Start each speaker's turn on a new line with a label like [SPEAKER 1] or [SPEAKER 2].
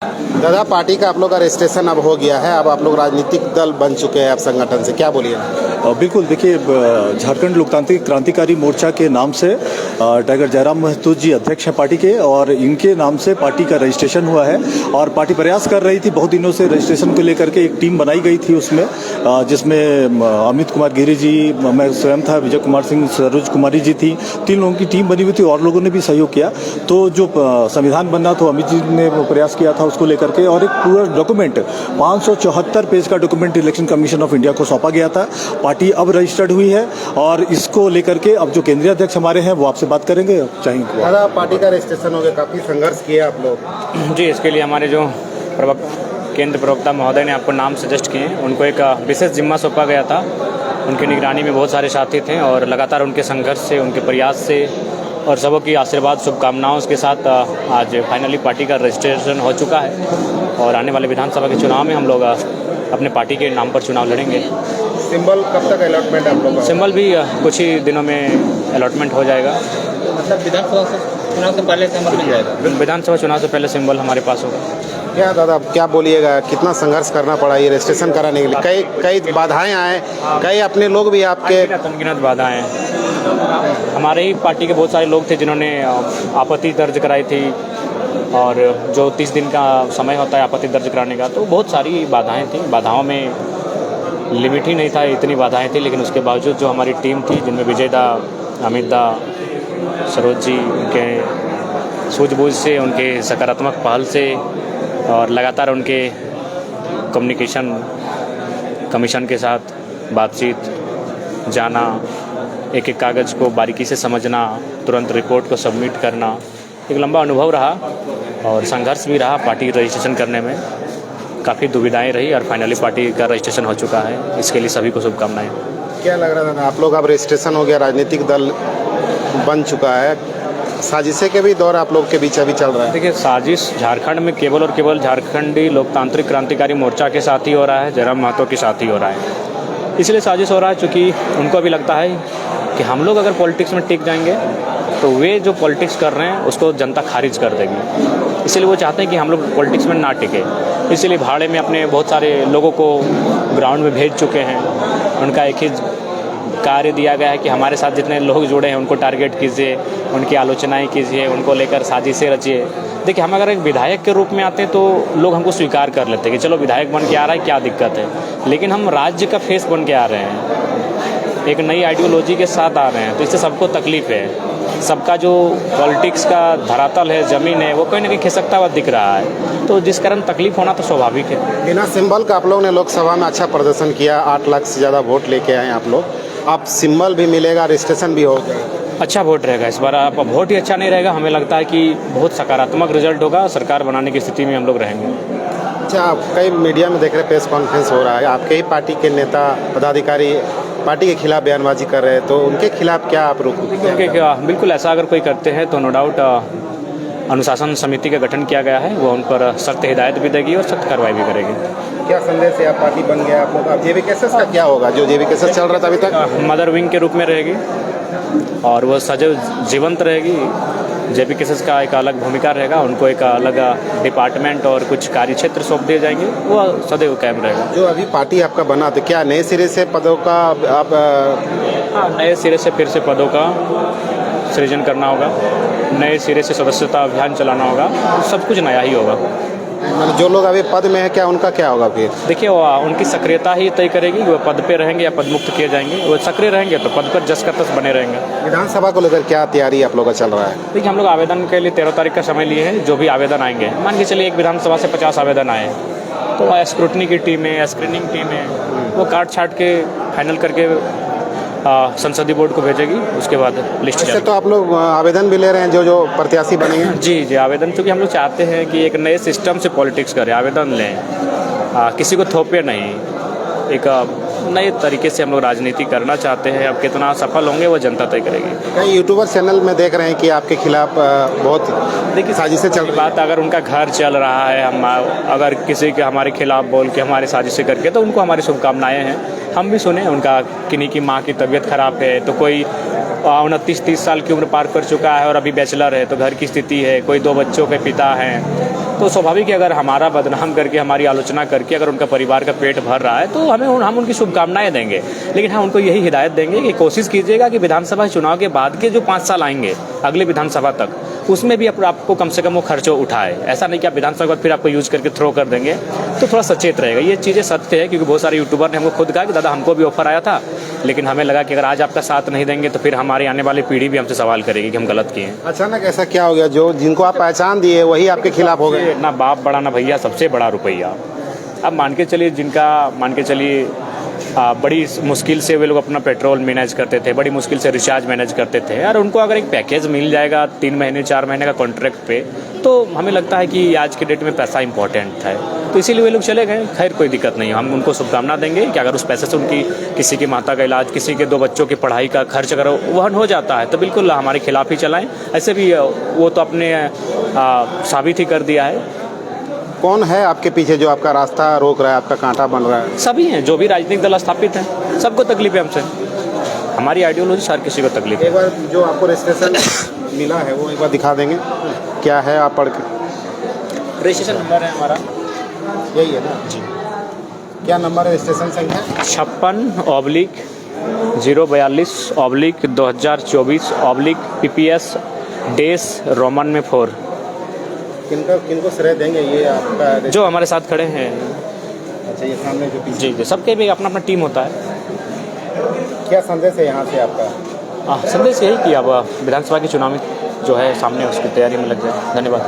[SPEAKER 1] दादा, पार्टी का आप लोग का रजिस्ट्रेशन अब हो गया है, अब आप लोग राजनीतिक दल बन चुके हैं आप संगठन से, क्या बोलिए?
[SPEAKER 2] बिल्कुल, देखिए, झारखंड लोकतांत्रिक क्रांतिकारी मोर्चा के नाम से टाइगर जयराम महतो जी अध्यक्ष हैं पार्टी के, और इनके नाम से पार्टी का रजिस्ट्रेशन हुआ है। और पार्टी प्रयास कर रही थी बहुत दिनों से रजिस्ट्रेशन को लेकर के, एक टीम बनाई गई थी उसमें, जिसमें अमित कुमार गिरी जी, मैं स्वयं था, विजय कुमार सिंह, सरोज कुमारी जी थी, 3 लोगों की टीम बनी हुई थी और लोगों ने भी सहयोग किया। तो जो संविधान बनना तो अमित जी ने प्रयास किया था उसको लेकर के, और एक पूरा डॉक्यूमेंट 574 पेज का document election commission of India को सौंपा गया था। पार्टी अब रजिस्टर्ड हुई है और इसको लेकर के अब जो केंद्रीय अध्यक्ष हमारे हैं वो आपसे बात करेंगे। चाहेंगे
[SPEAKER 1] दादा, पार्टी का रजिस्ट्रेशन हो गया, काफी संघर्ष किया आप लोग।
[SPEAKER 3] जी, इसके लिए हमारे जो केंद्र प्रवक्ता महोदय ने आपको नाम सजेस्ट किए, उनको एक विशेष जिम्मा सौंपा गया था। उनकी निगरानी में बहुत सारे साथी थे और लगातार उनके संघर्ष से, उनके प्रयास से और सबों की आशीर्वाद शुभकामनाओं के साथ आज फाइनली पार्टी का रजिस्ट्रेशन हो चुका है। और आने वाले विधानसभा के चुनाव में हम लोग अपने पार्टी के नाम पर चुनाव लड़ेंगे।
[SPEAKER 1] सिंबल कब तक अलॉटमेंट है आप लोग का?
[SPEAKER 3] सिंबल भी कुछ ही दिनों में अलॉटमेंट हो जाएगा।
[SPEAKER 4] मतलब विधानसभा चुनाव से पहले सिंबल मिल जाएगा?
[SPEAKER 3] विधानसभा चुनाव से पहले सिंबल हमारे पास होगा।
[SPEAKER 1] क्या दादा, क्या बोलिएगा, कितना संघर्ष करना पड़ा ये रजिस्ट्रेशन कराने के लिए? कई बाधाएं आए, कई अपने लोग भी आपके
[SPEAKER 3] अनगिनत बाधाएं हैं। हमारे ही पार्टी के बहुत सारे लोग थे जिन्होंने आपत्ति दर्ज कराई थी, और जो 30 दिन का समय होता है आपत्ति दर्ज कराने का, तो बहुत सारी बाधाएं थी। बाधाओं में लिमिट ही नहीं था, इतनी बाधाएं थी। लेकिन उसके बावजूद जो हमारी टीम थी, जिनमें विजय दा, अमित दा, सरोज जी, उनके सूझबूझ से, उनके सकारात्मक पहल से और लगातार उनके कम्युनिकेशन कमीशन के साथ बातचीत, जाना, एक एक कागज़ को बारीकी से समझना, तुरंत रिपोर्ट को सबमिट करना, एक लंबा अनुभव रहा और संघर्ष भी रहा। पार्टी रजिस्ट्रेशन करने में काफ़ी दुविधाएं रही और फाइनली पार्टी का रजिस्ट्रेशन हो चुका है। इसके लिए सभी को शुभकामनाएं।
[SPEAKER 1] क्या लग रहा था आप लोग अब रजिस्ट्रेशन हो गया, राजनीतिक दल बन चुका है, साजिशें के भी दौर आप लोग के बीच अभी चल रहा है?
[SPEAKER 3] देखिए, साजिश झारखंड में केवल और केवल झारखंडी लोकतांत्रिक क्रांतिकारी मोर्चा के साथ ही हो रहा है, जयराम महतो के साथ ही हो रहा है। इसलिए साजिश हो रहा है क्योंकि उनको भी लगता है कि हम लोग अगर पॉलिटिक्स में टिक जाएंगे तो वे जो पॉलिटिक्स कर रहे हैं उसको जनता खारिज कर देगी। इसलिए वो चाहते हैं कि हम लोग पॉलिटिक्स में ना टिके। इसलिए भाड़े में अपने बहुत सारे लोगों को ग्राउंड में भेज चुके हैं। उनका एक ही कार्य दिया गया है कि हमारे साथ जितने लोग जुड़े हैं उनको टारगेट कीजिए, उनकी आलोचनाएं कीजिए, उनको लेकर साजिशें रचिए। देखिए, हम अगर एक विधायक के रूप में आते हैं तो लोग हमको स्वीकार कर लेते हैं कि चलो विधायक बन के आ रहा है, क्या दिक्कत है। लेकिन हम राज्य का फेस बन के आ रहे हैं, एक नई आइडियोलॉजी के साथ आ रहे हैं, तो इससे सबको तकलीफ है। सबका जो पॉलिटिक्स का धरातल है, ज़मीन है, वो कहीं ना कहीं खिसकता हुआ दिख रहा है। तो जिस कारण तकलीफ होना तो स्वाभाविक है।
[SPEAKER 1] बिना सिंबल का आप लोग ने लोकसभा में अच्छा प्रदर्शन किया, 8 लाख से ज़्यादा वोट लेके आए आप लोग। अब सिंबल भी मिलेगा, रजिस्ट्रेशन भी होगा,
[SPEAKER 3] अच्छा वोट रहेगा इस बार। आप वोट ही अच्छा नहीं रहेगा, हमें लगता है कि बहुत सकारात्मक रिजल्ट होगा, सरकार बनाने की स्थिति में हम लोग रहेंगे।
[SPEAKER 1] अच्छा, आप कई मीडिया में देख रहे प्रेस कॉन्फ्रेंस हो रहा है, आपके ही पार्टी के नेता पदाधिकारी पार्टी के खिलाफ बयानबाजी कर रहे हैं, तो उनके खिलाफ क्या आप
[SPEAKER 3] बिल्कुल ऐसा अगर कोई करते हैं तो नो डाउट अनुशासन समिति का गठन किया गया है, वो उन पर सख्त हिदायत भी देगी और सख्त कार्रवाई भी करेगी।
[SPEAKER 1] क्या संदेश है, आप पार्टी बन गया आप लोग, अब जेबीकेएसएस का क्या होगा? जो जेबीकेएसएस चल रहा था अभी तक
[SPEAKER 3] मदर विंग के रूप में रहेगी और वो सदैव जीवंत रहेगी। जेबीकेएसएस का एक अलग भूमिका रहेगा, उनको एक अलग डिपार्टमेंट और कुछ कार्य क्षेत्र सौंप दिए जाएंगे, वो सदैव कायम रहेगा।
[SPEAKER 1] जो अभी पार्टी आपका बना, तो क्या नए सिरे से पदों का आप
[SPEAKER 3] नए सिरे से फिर से पदों का सृजन करना होगा, नए सिरे से सदस्यता अभियान चलाना होगा, सब कुछ नया ही होगा।
[SPEAKER 1] जो लोग अभी पद में है, क्या उनका क्या होगा फिर?
[SPEAKER 3] देखिए, वो उनकी सक्रियता ही तय करेगी वो पद पे रहेंगे या पद मुक्त किए जाएंगे। वो सक्रिय रहेंगे तो पद पर जस का तस बने रहेंगे।
[SPEAKER 1] विधानसभा को लेकर क्या तैयारी आप लोग का चल रहा है?
[SPEAKER 3] देखिए, हम लोग आवेदन के लिए 13 तारीख का समय लिए हैं। जो भी आवेदन आएंगे, मान के चलिए एक विधानसभा से 50 आवेदन आए, तो स्क्रूटनी की टीम है, स्क्रीनिंग टीम है, वो काट छाट के फाइनल करके संसदीय बोर्ड को भेजेगी। उसके बाद लिस्ट
[SPEAKER 1] से तो आप लोग आवेदन भी ले रहे हैं जो प्रत्याशी बनेंगे?
[SPEAKER 3] जी, आवेदन, क्योंकि हम लोग चाहते हैं कि एक नए सिस्टम से पॉलिटिक्स करें, आवेदन लें, किसी को थोपे नहीं, एक नए तरीके से हम लोग राजनीति करना चाहते हैं। अब कितना सफल होंगे वो जनता तय करेगी।
[SPEAKER 1] कई यूट्यूबर चैनल में देख रहे हैं कि आपके खिलाफ बहुत
[SPEAKER 3] देखिए,
[SPEAKER 1] साजिशें चल रही
[SPEAKER 3] बात, अगर उनका घर चल रहा है, हम अगर किसी के हमारे खिलाफ बोल के हमारी साजिशें करके, तो उनको हमारी शुभकामनाएं हैं। हम भी सुने उनका किन्हीं की माँ की तबीयत ख़राब है, तो कोई 29-30 साल की उम्र पार कर चुका है और अभी बैचलर है, तो घर की स्थिति है, कोई 2 बच्चों के पिता हैं, तो स्वाभाविक है अगर हमारा बदनाम करके, हमारी आलोचना करके अगर उनका परिवार का पेट भर रहा है तो हम उनकी शुभकामनाएं देंगे। लेकिन हम उनको यही हिदायत देंगे कि कोशिश कीजिएगा कि विधानसभा चुनाव के बाद के जो 5 साल आएंगे अगले विधानसभा तक, उसमें भी आपको कम से कम वो खर्चों उठाए। ऐसा नहीं कि आप विधानसभा के बाद फिर आपको यूज करके थ्रो कर देंगे, तो थोड़ा सचेत रहेगा। ये चीज़ें सत्य है, क्योंकि बहुत सारे यूट्यूबर ने हमको खुद कहा कि दादा हमको भी ऑफर आया था, लेकिन हमें लगा कि अगर आज आपका साथ नहीं देंगे तो फिर हमारी आने वाली पीढ़ी भी हमसे सवाल करेगी कि हम गलत किए हैं।
[SPEAKER 1] अचानक ऐसा क्या हो गया जो जिनको आप पहचान दिए वही आपके खिलाफ हो गए?
[SPEAKER 3] ना बाप बड़ा ना भैया, सबसे बड़ा रुपया। अब मान के चलिए बड़ी मुश्किल से वे लोग अपना पेट्रोल मैनेज करते थे, बड़ी मुश्किल से रिचार्ज मैनेज करते थे, और उनको अगर एक पैकेज मिल जाएगा 3 महीने 4 महीने का कॉन्ट्रैक्ट पे, तो हमें लगता है कि आज के डेट में पैसा इंपॉर्टेंट है, तो इसीलिए वे लोग चले गए। खैर कोई दिक्कत नहीं है, हम उनको शुभकामना देंगे कि अगर उस पैसे से उनकी किसी की माता का इलाज, किसी के 2 बच्चों की पढ़ाई का खर्च अगर वहन हो जाता है तो बिल्कुल हमारे खिलाफ ही चलाएँ। ऐसे भी वो तो अपने साबित ही कर दिया है।
[SPEAKER 1] कौन है आपके पीछे जो आपका रास्ता रोक रहा है, आपका कांटा बन रहा है?
[SPEAKER 3] सभी हैं, जो भी राजनीतिक दल स्थापित हैं, सबको तकलीफ है हमसे। हमारी आइडियोलॉजी हर किसी को तकलीफ है।
[SPEAKER 1] एक बार जो आपको रजिस्ट्रेशन मिला है वो एक बार दिखा देंगे, क्या है आप पढ़ के?
[SPEAKER 3] रजिस्ट्रेशन नंबर है हमारा,
[SPEAKER 1] यही है ना जी? क्या नंबर है रजिस्ट्रेशन संख्या?
[SPEAKER 3] 56/042/2024/PPS -रोमन में 4।
[SPEAKER 1] किनको श्रेय देंगे ये आपका?
[SPEAKER 3] जो हमारे साथ खड़े हैं।
[SPEAKER 1] अच्छा, ये सामने जो पीछे?
[SPEAKER 3] जी, सबके भी अपना अपना टीम होता है।
[SPEAKER 1] क्या संदेश है यहाँ से आपका?
[SPEAKER 3] संदेश यही कि अब विधानसभा के चुनाव में जो है सामने उसकी तैयारी में लग जाए। धन्यवाद।